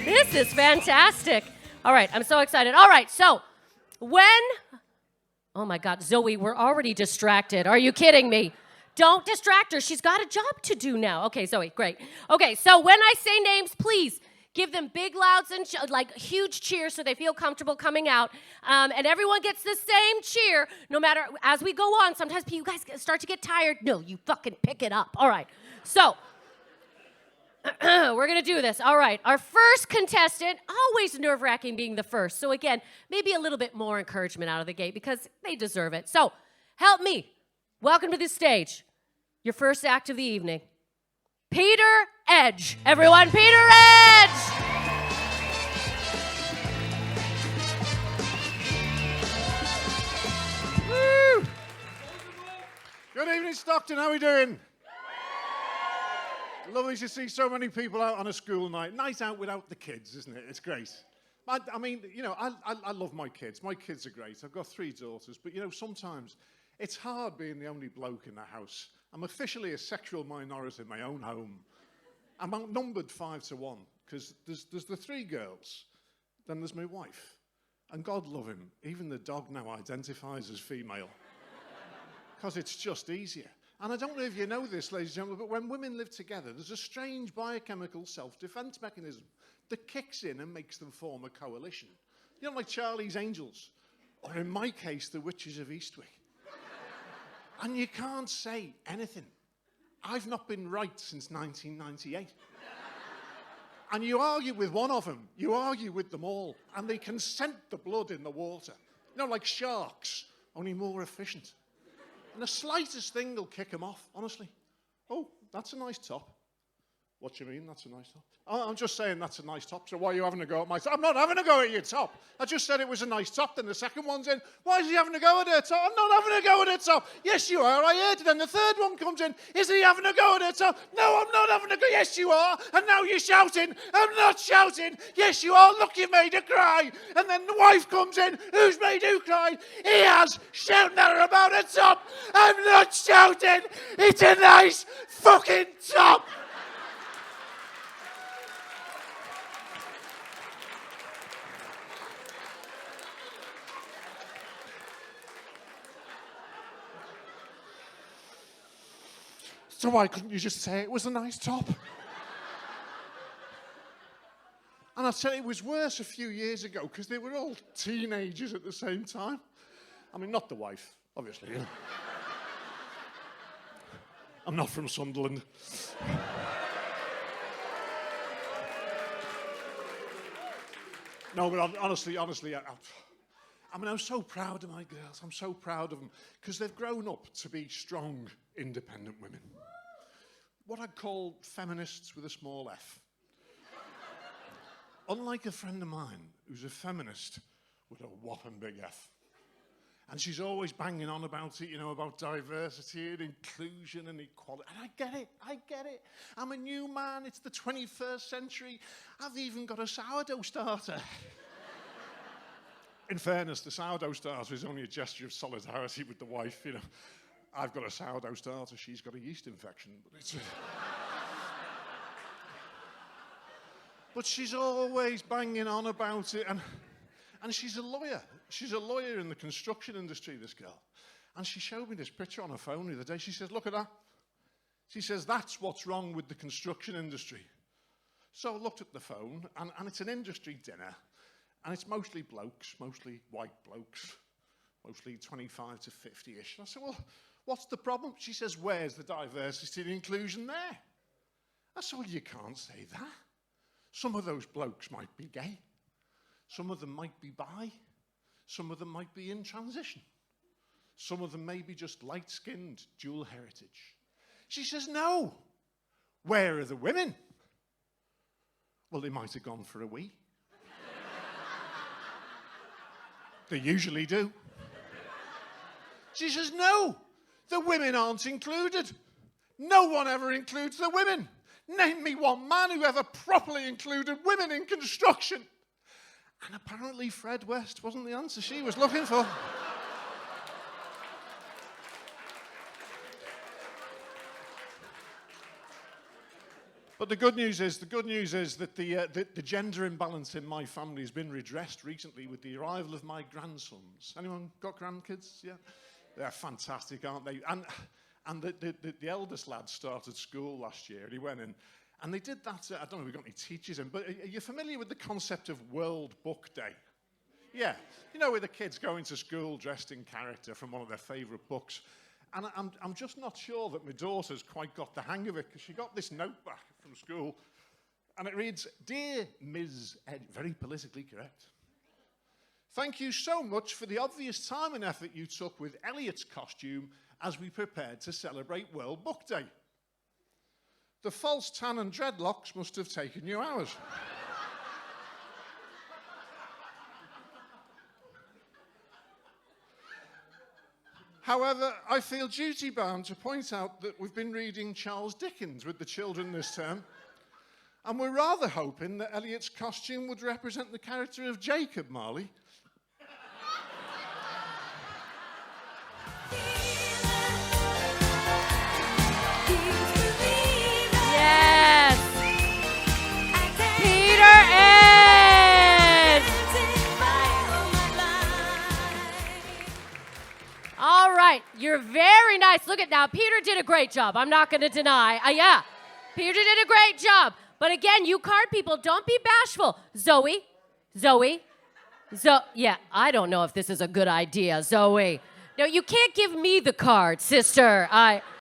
This is fantastic. All right, I'm so excited. All right, so oh my God, Zoe, we're already distracted. Are you kidding me? Don't distract her. She's got a job to do now. Okay, Zoe, great. Okay, so when I say names, please give them big, louds, and huge cheers so they feel comfortable coming out. And everyone gets the same cheer no matter, as we go on. Sometimes you guys start to get tired. No, you fucking pick it up. All right, so we're going to do this. All right, our first contestant, always nerve-wracking being the first. So again, maybe a little bit more encouragement out of the gate because they deserve it. So help me. Welcome to the stage. Your first act of the evening. Peter Edge. Everyone, Peter Edge! Woo! Good evening, Stockton. How are we doing? Lovely to see so many people out on a school night. Night out without the kids, isn't it? It's great. I mean, you know, I love my kids. My kids are great. I've got 3 daughters. But, you know, sometimes it's hard being the only bloke in the house. I'm officially a sexual minority in my own home. I'm outnumbered 5 to 1 because there's the 3 girls. Then there's my wife. And God love him, even the dog now identifies as female. Because it's just easier. And I don't know if you know this, ladies and gentlemen, but when women live together, there's a strange biochemical self-defense mechanism that kicks in and makes them form a coalition. You know, like Charlie's Angels, or in my case, the Witches of Eastwick. And you can't say anything. I've not been right since 1998. And you argue with one of them, you argue with them all, and they can scent the blood in the water. You know, like sharks, only more efficient. And the slightest thing will kick them off, honestly. Oh, that's a nice top. What do you mean, that's a nice top? Oh, I'm just saying that's a nice top, so why are you having a go at my top? I'm not having a go at your top. I just said it was a nice top, then the second one's in. Why is he having a go at her top? I'm not having a go at her top. Yes, you are, I heard it. Then the third one comes in. Is he having a go at her top? No, I'm not having a go. Yes, you are. And now you're shouting. I'm not shouting. Yes, you are. Look, you made her cry. And then the wife comes in. Who's made who cry? He has, shouting at her about her top. I'm not shouting. It's a nice fucking top. So why couldn't you just say it was a nice top? And I'll tell you, it was worse a few years ago because they were all teenagers at the same time. I mean, not the wife, obviously. You know. I'm not from Sunderland. No, but honestly, I mean, I'm so proud of my girls. I'm so proud of them because they've grown up to be strong, independent women. What I'd call feminists with a small f. Unlike a friend of mine who's a feminist with a whopping big F. And she's always banging on about it, you know, about diversity and inclusion and equality. And I get it. I'm a new man, it's the 21st century. I've even got a sourdough starter. In fairness, the sourdough starter is only a gesture of solidarity with the wife, you know. I've got a sourdough starter, she's got a yeast infection. But it's but she's always banging on about it, and she's a lawyer. She's a lawyer in the construction industry, this girl. And she showed me this picture on her phone the other day. She says, look at that. She says, that's what's wrong with the construction industry. So I looked at the phone, and it's an industry dinner, and it's mostly blokes, mostly white blokes, mostly 25 to 50-ish. And I said, well, what's the problem? She says, where's the diversity and inclusion there? I said, well, you can't say that. Some of those blokes might be gay. Some of them might be bi. Some of them might be in transition. Some of them may be just light-skinned, dual heritage. She says, no. Where are the women? Well, they might have gone for a wee. They usually do. She says, no. The women aren't included. No one ever includes the women. Name me one man who ever properly included women in construction. And apparently Fred West wasn't the answer she was looking for. But the good news is that the gender imbalance in my family has been redressed recently with the arrival of my grandsons. Anyone got grandkids? Yeah, they're fantastic, aren't they? And the eldest lad started school last year, and he went in, and they did that. I don't know if we've got any teachers in, but are you familiar with the concept of World Book Day? Yeah, you know, where the kids go into school dressed in character from one of their favourite books. And I'm just not sure that my daughter's quite got the hang of it, because she got this note back from school, and it reads, "Dear Ms. Ed," very politically correct. "Thank you so much for the obvious time and effort you took with Elliot's costume as we prepared to celebrate World Book Day. The false tan and dreadlocks must have taken you hours." However, I feel duty-bound to point out that we've been reading Charles Dickens with the children this term, and we're rather hoping that Elliot's costume would represent the character of Jacob Marley. Yes! Peter Ed! All right, you're very nice. Look at now, Peter did a great job. I'm not going to deny. Yeah, Peter did a great job. But again, you card people, don't be bashful. Zoe, yeah, I don't know if this is a good idea, Zoe. No, you can't give me the card, sister.